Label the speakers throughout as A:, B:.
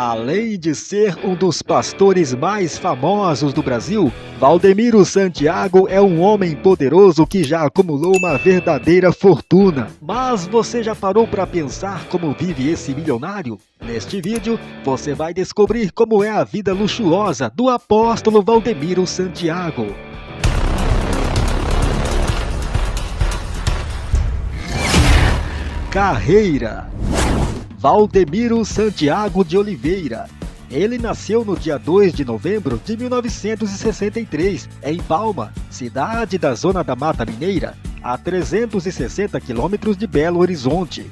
A: Além de ser um dos pastores mais famosos do Brasil, Valdemiro Santiago é um homem poderoso que já acumulou uma verdadeira fortuna. Mas você já parou para pensar como vive esse milionário? Neste vídeo, você vai descobrir como é a vida luxuosa do apóstolo Valdemiro Santiago. Carreira. Valdemiro Santiago de Oliveira. Ele nasceu no dia 2 de novembro de 1963, em Palma, cidade da Zona da Mata Mineira, a 360 quilômetros de Belo Horizonte.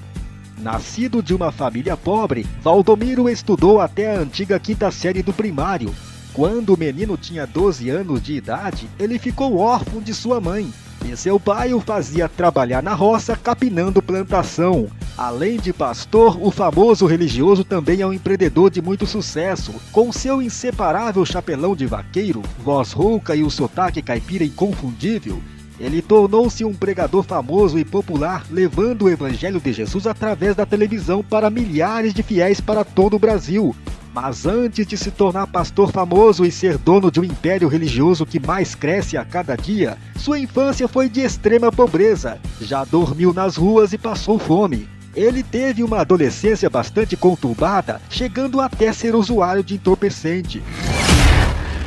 A: Nascido de uma família pobre, Valdomiro estudou até a antiga quinta série do primário. Quando o menino tinha 12 anos de idade, ele ficou órfão de sua mãe, e seu pai o fazia trabalhar na roça capinando plantação. Além de pastor, o famoso religioso também é um empreendedor de muito sucesso. Com seu inseparável chapelão de vaqueiro, voz rouca e o sotaque caipira inconfundível, ele tornou-se um pregador famoso e popular, levando o evangelho de Jesus através da televisão para milhares de fiéis para todo o Brasil. Mas antes de se tornar pastor famoso e ser dono de um império religioso que mais cresce a cada dia, sua infância foi de extrema pobreza. Já dormiu nas ruas e passou fome. Ele teve uma adolescência bastante conturbada, chegando até ser usuário de entorpecente.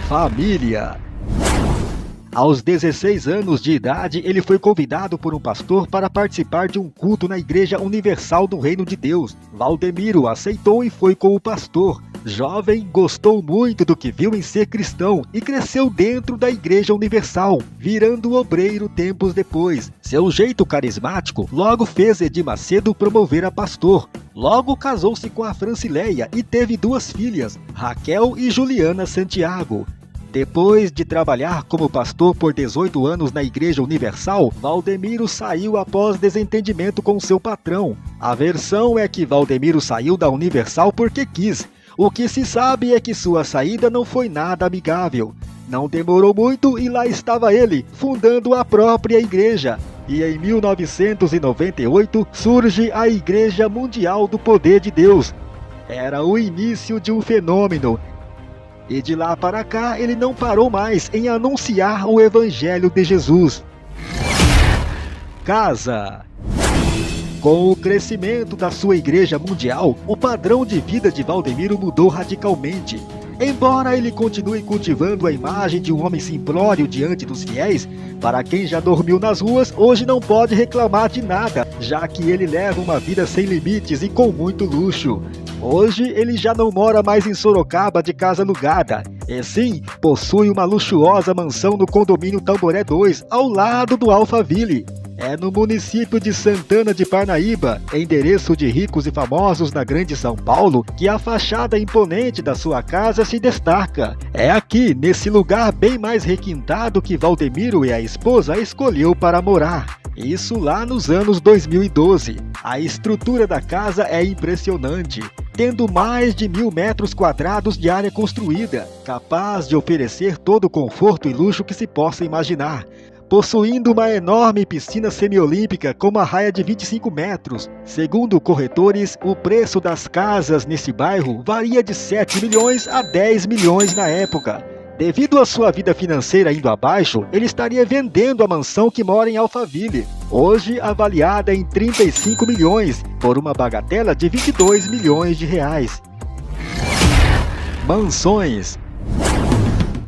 A: Família. Aos 16 anos de idade, ele foi convidado por um pastor para participar de um culto na Igreja Universal do Reino de Deus. Valdemiro aceitou e foi com o pastor. Jovem, gostou muito do que viu em ser cristão e cresceu dentro da Igreja Universal, virando obreiro tempos depois. Seu jeito carismático logo fez Edir Macedo promover a pastor. Logo casou-se com a Francileia e teve 2 filhas, Raquel e Juliana Santiago. Depois de trabalhar como pastor por 18 anos na Igreja Universal, Valdemiro saiu após desentendimento com seu patrão. A versão é que Valdemiro saiu da Universal porque quis. O que se sabe é que sua saída não foi nada amigável. Não demorou muito e lá estava ele, fundando a própria igreja. E em 1998 surge a Igreja Mundial do Poder de Deus. Era o início de um fenômeno. E de lá para cá ele não parou mais em anunciar o Evangelho de Jesus. Casa. Com o crescimento da sua igreja mundial, o padrão de vida de Valdemiro mudou radicalmente. Embora ele continue cultivando a imagem de um homem simplório diante dos fiéis, para quem já dormiu nas ruas, hoje não pode reclamar de nada, já que ele leva uma vida sem limites e com muito luxo. Hoje ele já não mora mais em Sorocaba de casa alugada, e sim possui uma luxuosa mansão no condomínio Tamboré 2, ao lado do Alphaville. É no município de Santana de Parnaíba, endereço de ricos e famosos na Grande São Paulo, que a fachada imponente da sua casa se destaca. É aqui, nesse lugar bem mais requintado, que Valdemiro e a esposa escolheu para morar. Isso lá nos anos 2012. A estrutura da casa é impressionante, tendo mais de 1.000 metros quadrados de área construída, capaz de oferecer todo o conforto e luxo que se possa imaginar. Possuindo uma enorme piscina semiolímpica com uma raia de 25 metros. Segundo corretores, o preço das casas nesse bairro varia de 7 milhões a 10 milhões na época. Devido à sua vida financeira indo abaixo, ele estaria vendendo a mansão que mora em Alphaville, hoje avaliada em 35 milhões, por uma bagatela de 22 milhões de reais. Mansões.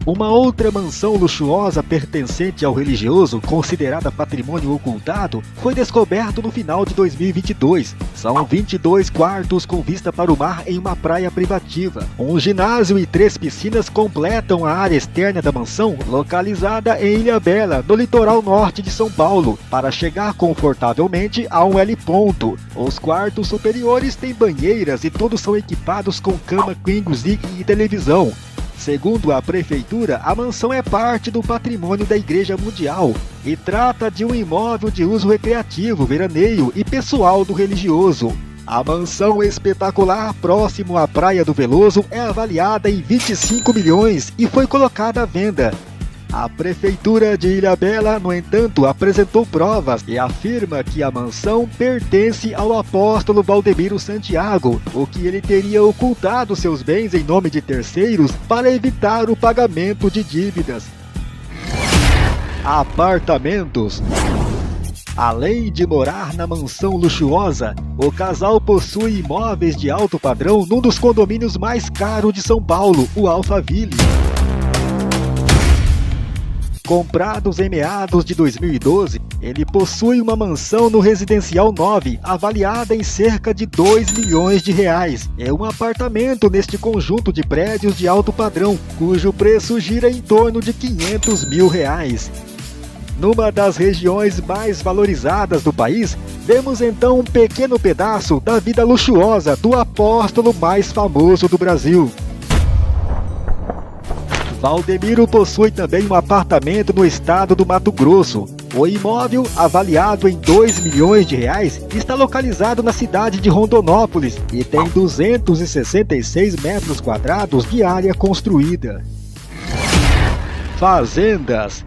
A: Uma outra mansão luxuosa pertencente ao religioso, considerada patrimônio ocultado, foi descoberto no final de 2022. São 22 quartos com vista para o mar em uma praia privativa. Um ginásio e 3 piscinas completam a área externa da mansão, localizada em Ilhabela, no litoral norte de São Paulo, para chegar confortavelmente a um L ponto. Os quartos superiores têm banheiras e todos são equipados com cama queen e televisão. Segundo a prefeitura, a mansão é parte do patrimônio da Igreja Mundial e trata de um imóvel de uso recreativo, veraneio e pessoal do religioso. A mansão espetacular próximo à Praia do Veloso é avaliada em 25 milhões e foi colocada à venda. A prefeitura de Ilhabela, no entanto, apresentou provas e afirma que a mansão pertence ao apóstolo Valdemiro Santiago, o que ele teria ocultado seus bens em nome de terceiros para evitar o pagamento de dívidas. Apartamentos. Além de morar na mansão luxuosa, o casal possui imóveis de alto padrão num dos condomínios mais caros de São Paulo, o Alphaville. Comprados em meados de 2012, ele possui uma mansão no Residencial 9, avaliada em cerca de 2 milhões de reais. É um apartamento neste conjunto de prédios de alto padrão, cujo preço gira em torno de 500 mil reais. Numa das regiões mais valorizadas do país, vemos então um pequeno pedaço da vida luxuosa do apóstolo mais famoso do Brasil. Valdemiro possui também um apartamento no estado do Mato Grosso. O imóvel, avaliado em 2 milhões de reais, está localizado na cidade de Rondonópolis e tem 266 metros quadrados de área construída. Fazendas.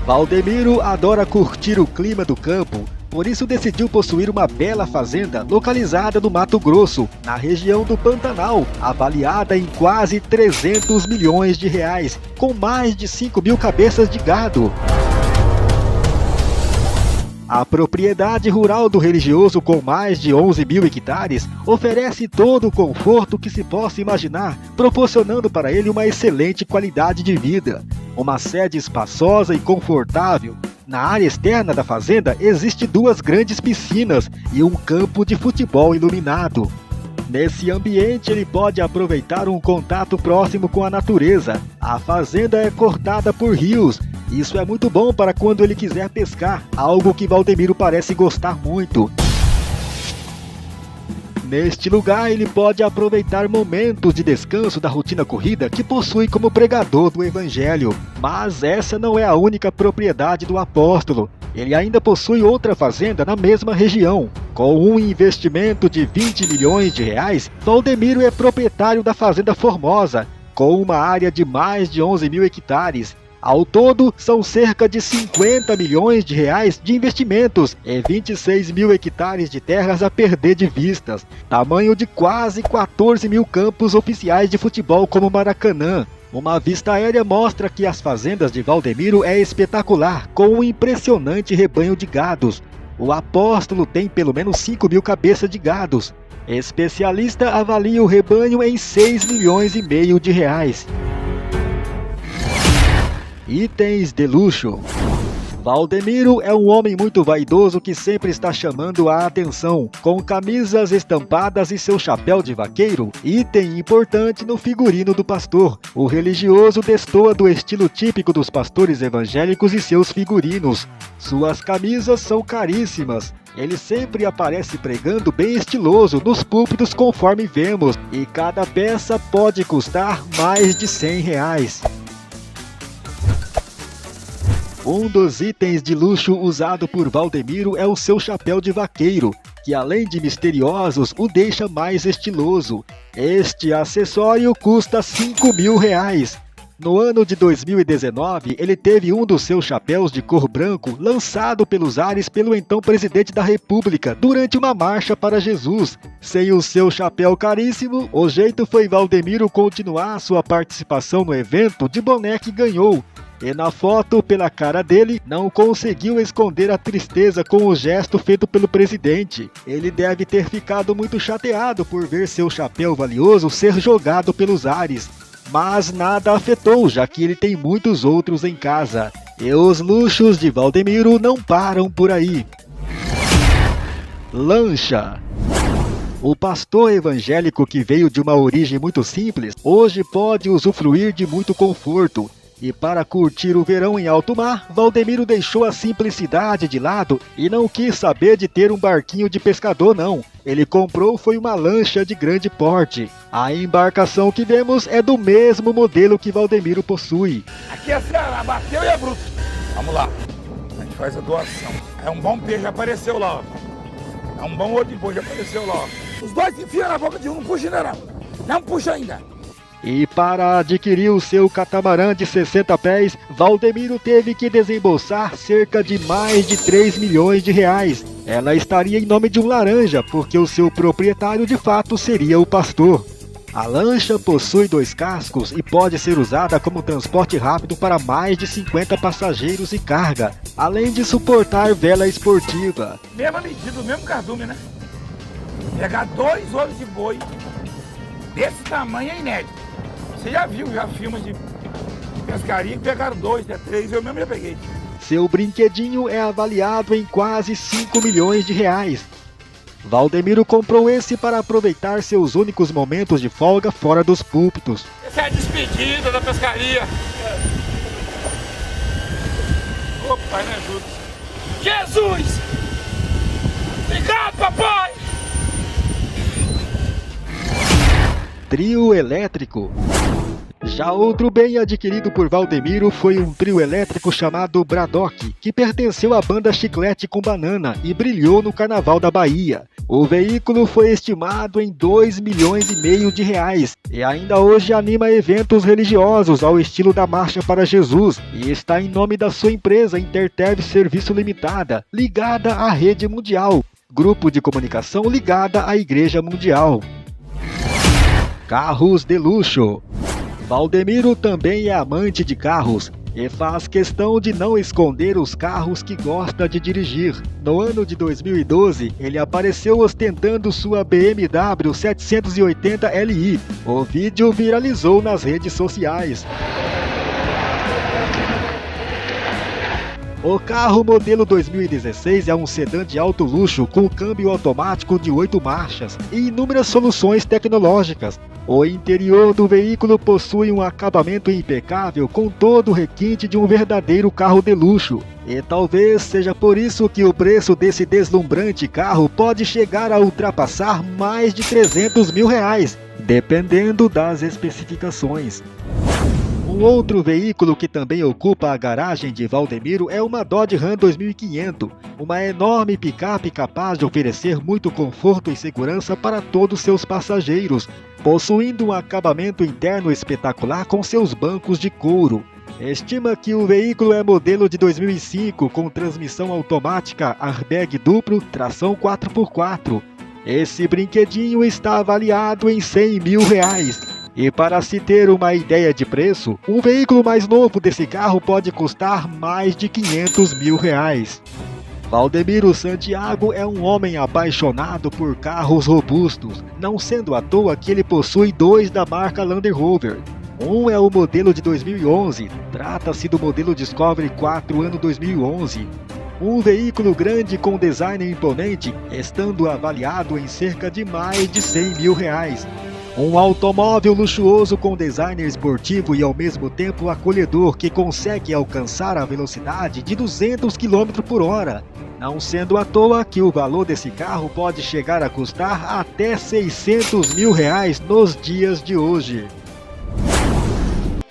A: Valdemiro adora curtir o clima do campo, por isso decidiu possuir uma bela fazenda localizada no Mato Grosso, na região do Pantanal, avaliada em quase 300 milhões de reais, com mais de 5 mil cabeças de gado. A propriedade rural do religioso, com mais de 11 mil hectares, oferece todo o conforto que se possa imaginar, proporcionando para ele uma excelente qualidade de vida. Uma sede espaçosa e confortável. Na área externa da fazenda existem 2 grandes piscinas e um campo de futebol iluminado. Nesse ambiente ele pode aproveitar um contato próximo com a natureza. A fazenda é cortada por rios. Isso é muito bom para quando ele quiser pescar, algo que Valdemiro parece gostar muito. Neste lugar ele pode aproveitar momentos de descanso da rotina corrida que possui como pregador do Evangelho. Mas essa não é a única propriedade do apóstolo. Ele ainda possui outra fazenda na mesma região. Com um investimento de 20 milhões de reais, Valdemiro é proprietário da Fazenda Formosa, com uma área de mais de 11 mil hectares. Ao todo, são cerca de 50 milhões de reais de investimentos e 26 mil hectares de terras a perder de vistas, tamanho de quase 14 mil campos oficiais de futebol como Maracanã. Uma vista aérea mostra que as fazendas de Valdemiro é espetacular, com um impressionante rebanho de gados. O apóstolo tem pelo menos 5 mil cabeças de gados. Especialista avalia o rebanho em 6 milhões e meio de reais. Itens de luxo. Valdemiro é um homem muito vaidoso que sempre está chamando a atenção, com camisas estampadas e seu chapéu de vaqueiro, item importante no figurino do pastor. O religioso destoa do estilo típico dos pastores evangélicos e seus figurinos. Suas camisas são caríssimas. Ele sempre aparece pregando bem estiloso nos púlpitos conforme vemos, e cada peça pode custar mais de 100 reais. Um dos itens de luxo usado por Valdemiro é o seu chapéu de vaqueiro, que além de misteriosos, o deixa mais estiloso. Este acessório custa 5 mil reais. No ano de 2019, ele teve um dos seus chapéus de cor branco lançado pelos ares pelo então presidente da República durante uma marcha para Jesus. Sem o seu chapéu caríssimo, o jeito foi Valdemiro continuar sua participação no evento de boné que ganhou. E na foto, pela cara dele, não conseguiu esconder a tristeza com o gesto feito pelo presidente. Ele deve ter ficado muito chateado por ver seu chapéu valioso ser jogado pelos ares. Mas nada afetou, já que ele tem muitos outros em casa. E os luxos de Valdemiro não param por aí. Lancha. O pastor evangélico, que veio de uma origem muito simples, hoje pode usufruir de muito conforto. E para curtir o verão em alto mar, Valdemiro deixou a simplicidade de lado e não quis saber de ter um barquinho de pescador não. Ele comprou foi uma lancha de grande porte. A embarcação que vemos é do mesmo modelo que Valdemiro possui.
B: Aqui é Ceará, bateu e é bruto. Vamos lá, a gente faz a doação. É um bom peixe, apareceu lá, ó. É um bom olho de boi, já apareceu lá, ó. Os dois enfiam na boca de um, não puxa ainda não. Não puxa ainda.
A: E para adquirir o seu catamarã de 60 pés, Valdemiro teve que desembolsar cerca de mais de 3 milhões de reais. Ela estaria em nome de um laranja, porque o seu proprietário de fato seria o pastor. A lancha possui 2 cascos e pode ser usada como transporte rápido para mais de 50 passageiros e carga, além de suportar vela esportiva.
B: Mesma medida, o mesmo cardume, né? Pegar 2 olhos de boi desse tamanho é inédito. Você já viu, já filma de pescaria que pegaram 2, 3, eu mesmo já peguei.
A: Seu brinquedinho é avaliado em quase 5 milhões de reais. Valdemiro comprou esse para aproveitar seus únicos momentos de folga fora dos púlpitos.
B: Essa é a despedida da pescaria. Ô, pai, me ajuda. Jesus! Obrigado, papai!
A: Trio elétrico. Já outro bem adquirido por Valdemiro foi um trio elétrico chamado Braddock, que pertenceu à banda Chiclete com Banana e brilhou no Carnaval da Bahia. O veículo foi estimado em 2,5 milhões de reais e ainda hoje anima eventos religiosos ao estilo da Marcha para Jesus e está em nome da sua empresa Intertev Serviço Limitada, ligada à Rede Mundial, grupo de comunicação ligada à Igreja Mundial. Carros de luxo. Valdemiro também é amante de carros e faz questão de não esconder os carros que gosta de dirigir. No ano de 2012, ele apareceu ostentando sua BMW 780 Li. O vídeo viralizou nas redes sociais. O carro modelo 2016 é um sedã de alto luxo com câmbio automático de 8 marchas e inúmeras soluções tecnológicas. O interior do veículo possui um acabamento impecável com todo o requinte de um verdadeiro carro de luxo. E talvez seja por isso que o preço desse deslumbrante carro pode chegar a ultrapassar mais de 300 mil reais, dependendo das especificações. Um outro veículo que também ocupa a garagem de Valdemiro é uma Dodge Ram 2500, uma enorme picape capaz de oferecer muito conforto e segurança para todos seus passageiros, possuindo um acabamento interno espetacular com seus bancos de couro. Estima que o veículo é modelo de 2005 com transmissão automática airbag duplo, tração 4x4. Esse brinquedinho está avaliado em 100 mil reais. E para se ter uma ideia de preço, um veículo mais novo desse carro pode custar mais de 500 mil reais. Valdemiro Santiago é um homem apaixonado por carros robustos, não sendo à toa que ele possui 2 da marca Land Rover. Um é o modelo de 2011, trata-se do modelo Discovery 4 ano 2011. Um veículo grande com design imponente, estando avaliado em cerca de mais de 100 mil reais. Um automóvel luxuoso com design esportivo e ao mesmo tempo acolhedor que consegue alcançar a velocidade de 200 km por hora. Não sendo à toa que o valor desse carro pode chegar a custar até 600 mil reais nos dias de hoje.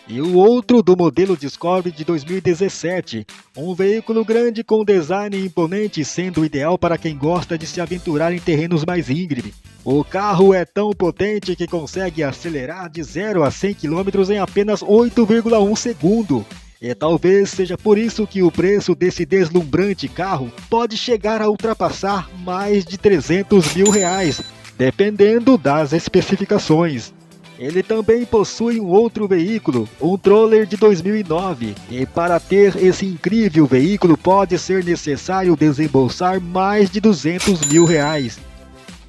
A: E o outro do modelo Discovery de 2017, um veículo grande com design imponente sendo ideal para quem gosta de se aventurar em terrenos mais íngremes. O carro é tão potente que consegue acelerar de 0 a 100 km em apenas 8,1 segundo. E talvez seja por isso que o preço desse deslumbrante carro pode chegar a ultrapassar mais de 300 mil reais, dependendo das especificações. Ele também possui um outro veículo, um Troller de 2009, e para ter esse incrível veículo pode ser necessário desembolsar mais de 200 mil reais.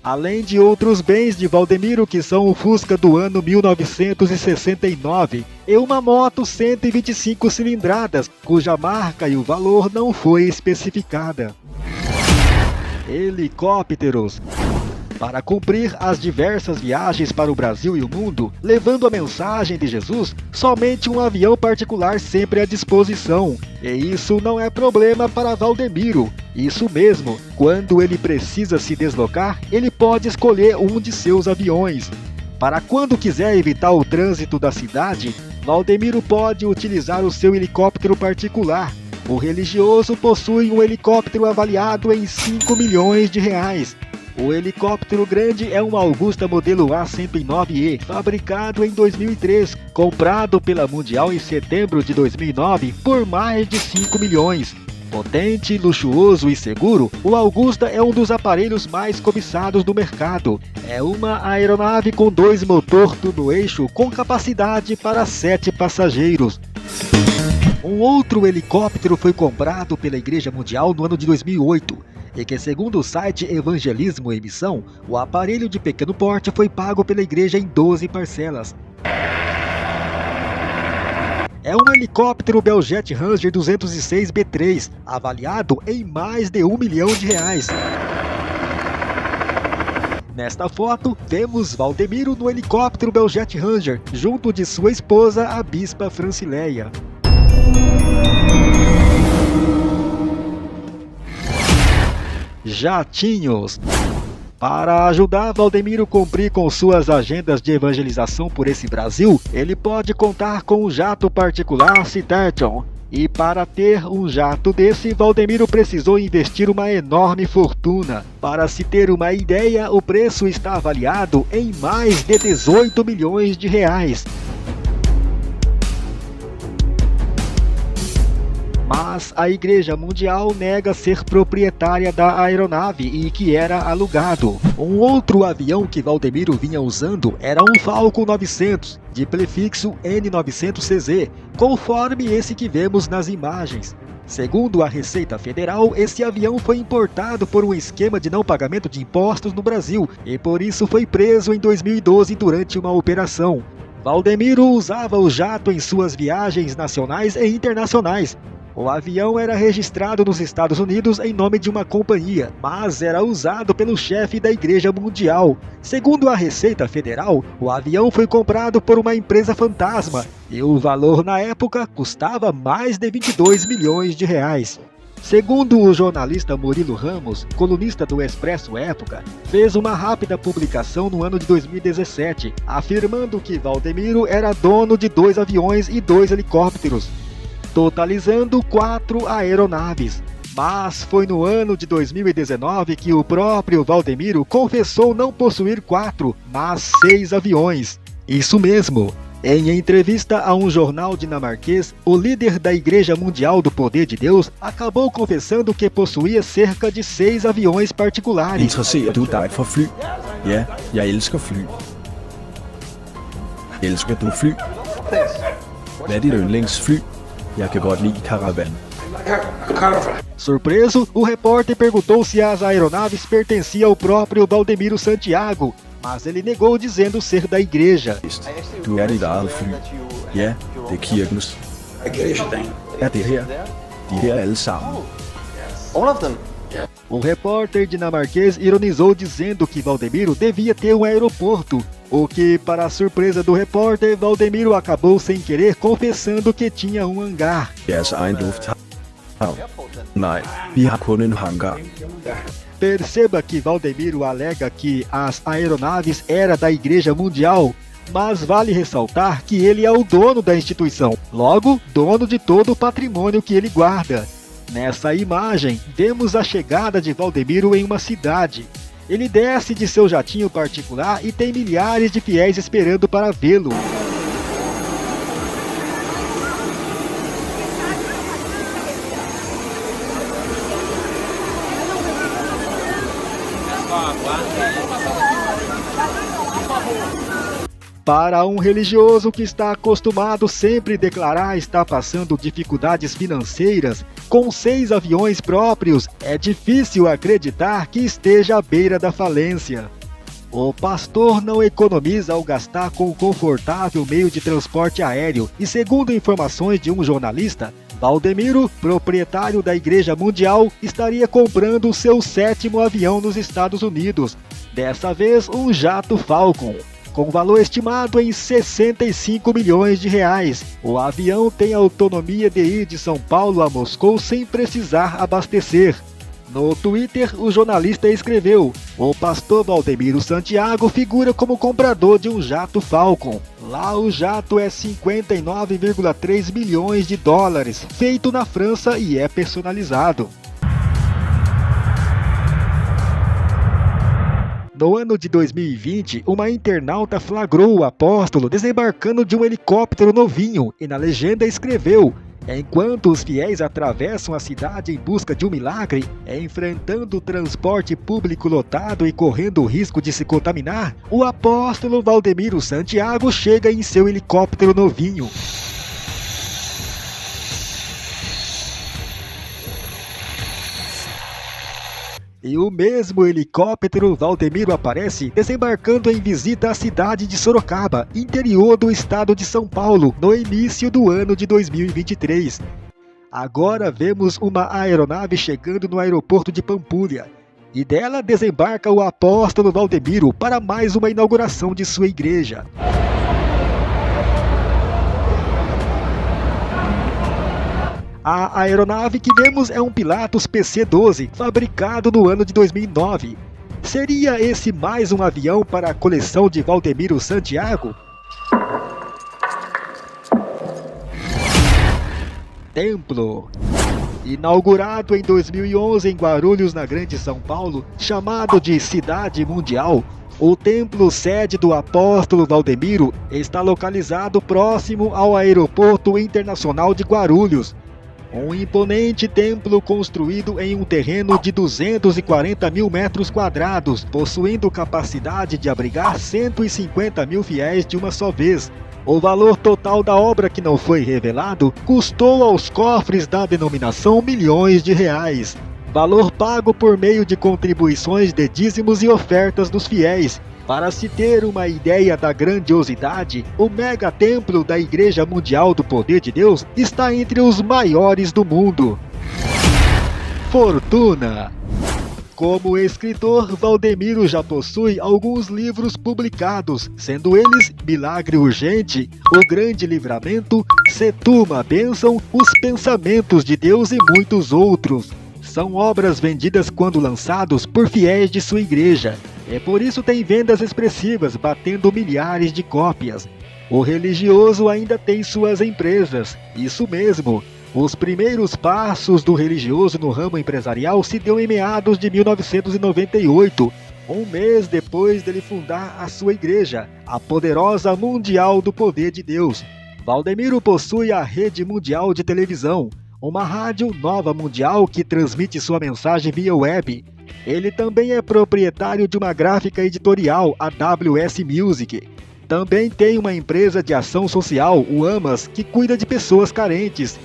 A: Além de outros bens de Valdemiro que são o Fusca do ano 1969 e uma moto 125 cilindradas, cuja marca e o valor não foi especificada. Helicópteros. Para cumprir as diversas viagens para o Brasil e o mundo, levando a mensagem de Jesus, somente um avião particular sempre à disposição. E isso não é problema para Valdemiro. Isso mesmo, quando ele precisa se deslocar, ele pode escolher um de seus aviões. Para quando quiser evitar o trânsito da cidade, Valdemiro pode utilizar o seu helicóptero particular. O religioso possui um helicóptero avaliado em 5 milhões de reais. O helicóptero grande é um Augusta modelo A109E, fabricado em 2003, comprado pela Mundial em setembro de 2009 por mais de 5 milhões. Potente, luxuoso e seguro, o Augusta é um dos aparelhos mais cobiçados do mercado. É uma aeronave com 2 motores turbo-eixo com capacidade para 7 passageiros. Um outro helicóptero foi comprado pela Igreja Mundial no ano de 2008, e que, segundo o site Evangelismo em Missão, o aparelho de pequeno porte foi pago pela igreja em 12 parcelas. É um helicóptero Bell-Jet Ranger 206B3, avaliado em mais de R$1 milhão. Nesta foto, vemos Valdemiro no helicóptero Bell-Jet Ranger, junto de sua esposa, a Bispa Francileia. Jatinhos. Para ajudar Valdemiro a cumprir com suas agendas de evangelização por esse Brasil, ele pode contar com um jato particular Citation. E para ter um jato desse, Valdemiro precisou investir uma enorme fortuna. Para se ter uma ideia, o preço está avaliado em mais de R$18 milhões. Mas a Igreja Mundial nega ser proprietária da aeronave e que era alugado. Um outro avião que Valdemiro vinha usando era um Falcon 900, de prefixo N900CZ, conforme esse que vemos nas imagens. Segundo a Receita Federal, esse avião foi importado por um esquema de não pagamento de impostos no Brasil e por isso foi preso em 2012 durante uma operação. Valdemiro usava o jato em suas viagens nacionais e internacionais. O avião era registrado nos Estados Unidos em nome de uma companhia, mas era usado pelo chefe da Igreja Mundial. Segundo a Receita Federal, o avião foi comprado por uma empresa fantasma e o valor na época custava mais de R$22 milhões. Segundo o jornalista Murilo Ramos, colunista do Expresso Época, fez uma rápida publicação no ano de 2017, afirmando que Valdemiro era dono de 2 aviões e 2 helicópteros, totalizando 4 aeronaves. Mas foi no ano de 2019 que o próprio Valdemiro confessou não possuir 4, mas 6 aviões. Isso mesmo. Em entrevista a um jornal dinamarquês, o líder da Igreja Mundial do Poder de Deus acabou confessando que possuía cerca de 6 aviões particulares.
C: Interesserer du dig for fly? Ja, jeg elsker fly. Elsker du fly? Hvad er dit yndlingsfly? Jeg kan godt lide Caravan.
A: Surpreso, o repórter perguntou se as aeronaves pertenciam ao próprio Valdemiro Santiago, mas ele negou dizendo ser da igreja.
C: Du er dit eget fly. Ja, det er kirkens. Er det her? De her alle sammen.
D: All of them?
A: O repórter dinamarquês ironizou dizendo que Valdemiro devia ter um aeroporto, o que, para a surpresa do repórter, Valdemiro acabou sem querer confessando que tinha um hangar.
C: Jeres egen lufthavn. Nej, vi har kun en hangar.
A: Perceba que Valdemiro alega que as aeronaves eram da Igreja Mundial, mas vale ressaltar que ele é o dono da instituição, logo, dono de todo o patrimônio que ele guarda. Nessa imagem, vemos a chegada de Valdemiro em uma cidade. Ele desce de seu jatinho particular e tem milhares de fiéis esperando para vê-lo. Para um religioso que está acostumado sempre a declarar estar passando dificuldades financeiras, com 6 aviões próprios, é difícil acreditar que esteja à beira da falência. O pastor não economiza ao gastar com um confortável meio de transporte aéreo e, segundo informações de um jornalista, Valdemiro, proprietário da Igreja Mundial, estaria comprando seu 7º avião nos Estados Unidos, dessa vez um jato Falcon, com valor estimado em R$65 milhões. O avião tem autonomia de ir de São Paulo a Moscou sem precisar abastecer. No Twitter, o jornalista escreveu: o pastor Valdemiro Santiago figura como comprador de um jato Falcon. Lá o jato é $59,3 milhões, feito na França e é personalizado. No ano de 2020, uma internauta flagrou o apóstolo desembarcando de um helicóptero novinho e na legenda escreveu: enquanto os fiéis atravessam a cidade em busca de um milagre, enfrentando o transporte público lotado e correndo o risco de se contaminar, o apóstolo Valdemiro Santiago chega em seu helicóptero novinho. E o mesmo helicóptero Valdemiro aparece desembarcando em visita à cidade de Sorocaba, interior do estado de São Paulo, no início do ano de 2023. Agora vemos uma aeronave chegando no aeroporto de Pampulha, e dela desembarca o apóstolo Valdemiro para mais uma inauguração de sua igreja. A aeronave que vemos é um Pilatus PC-12, fabricado no ano de 2009. Seria esse mais um avião para a coleção de Valdemiro Santiago? Templo. Inaugurado em 2011 em Guarulhos, na Grande São Paulo, chamado de Cidade Mundial, o templo sede do apóstolo Valdemiro está localizado próximo ao Aeroporto Internacional de Guarulhos. Um imponente templo construído em um terreno de 240 mil metros quadrados, possuindo capacidade de abrigar 150 mil fiéis de uma só vez. O valor total da obra, que não foi revelado, custou aos cofres da denominação milhões de reais. Valor pago por meio de contribuições de dízimos e ofertas dos fiéis. Para se ter uma ideia da grandiosidade, o mega templo da Igreja Mundial do Poder de Deus está entre os maiores do mundo. Fortuna. Como escritor, Valdemiro já possui alguns livros publicados, sendo eles Milagre Urgente, O Grande Livramento, Se Tu uma Bênção, Os Pensamentos de Deus e muitos outros. São obras vendidas quando lançados por fiéis de sua igreja. É por isso tem vendas expressivas, batendo milhares de cópias. O religioso ainda tem suas empresas, isso mesmo. Os primeiros passos do religioso no ramo empresarial se deu em meados de 1998, um mês depois dele fundar a sua igreja, a poderosa Mundial do Poder de Deus. Valdemiro possui a Rede Mundial de Televisão, uma rádio Nova Mundial que transmite sua mensagem via web. Ele também é proprietário de uma gráfica editorial, a WS Music. Também tem uma empresa de ação social, o AMAS, que cuida de pessoas carentes.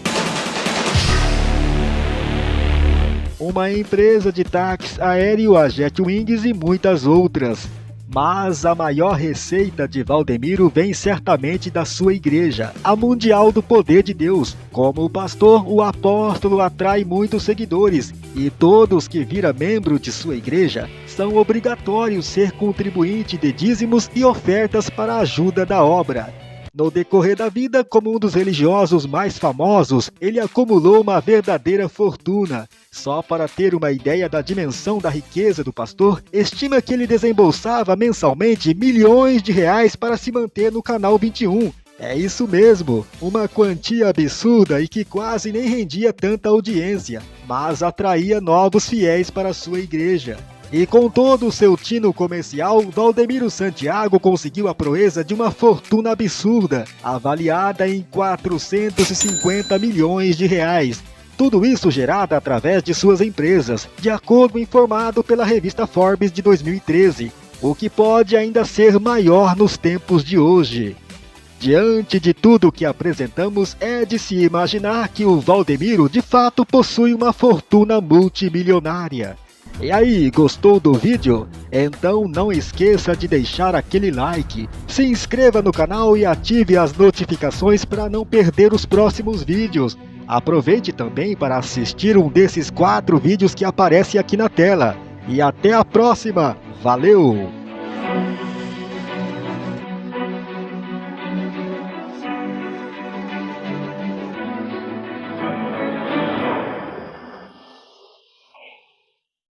A: Uma empresa de táxi aéreo, a Jetwings e muitas outras. Mas a maior receita de Valdemiro vem certamente da sua igreja, a Mundial do Poder de Deus. Como pastor, o apóstolo atrai muitos seguidores, e todos que viram membro de sua igreja são obrigatórios ser contribuinte de dízimos e ofertas para a ajuda da obra. No decorrer da vida, como um dos religiosos mais famosos, ele acumulou uma verdadeira fortuna. Só para ter uma ideia da dimensão da riqueza do pastor, estima que ele desembolsava mensalmente milhões de reais para se manter no Canal 21. É isso mesmo, uma quantia absurda e que quase nem rendia tanta audiência, mas atraía novos fiéis para sua igreja. E com todo o seu tino comercial, Valdemiro Santiago conseguiu a proeza de uma fortuna absurda, avaliada em 450 milhões de reais. Tudo isso gerado através de suas empresas, de acordo informado pela revista Forbes de 2013, o que pode ainda ser maior nos tempos de hoje. Diante de tudo que apresentamos, é de se imaginar que o Valdemiro de fato possui uma fortuna multimilionária. E aí, gostou do vídeo? Então não esqueça de deixar aquele like, se inscreva no canal e ative as notificações para não perder os próximos vídeos. Aproveite também para assistir um desses 4 vídeos que aparecem aqui na tela. E até a próxima! Valeu!